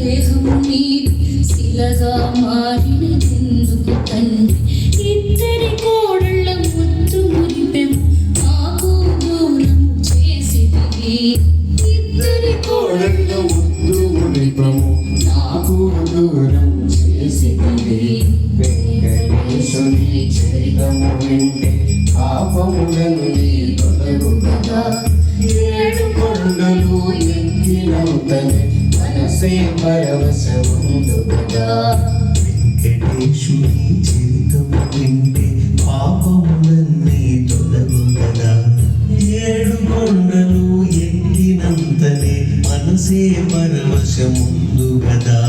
దేహం నీది శిలగా మారినదెందుకు తండ్రి ఇద్దరి కోడళ్ళ ముద్దు మురిపెము నాకు దూరం చేసితివి ఇద్దరి కోడళ్ళ ముద్దు మురిపెము నాకు దూరం చేసితివి వెంకటేశుని చరితము వింటే పాపములన్నీ తొలగు కదా ఏడు కొండలు ఎక్కినంతనే మనసే పరవశముందు కదా వెంకటేశుని చరితము వింటే పాపములన్నీ తొలగు కదా ఏడు కొండలు ఎక్కినంతనే మనసే పరవశముందు కదా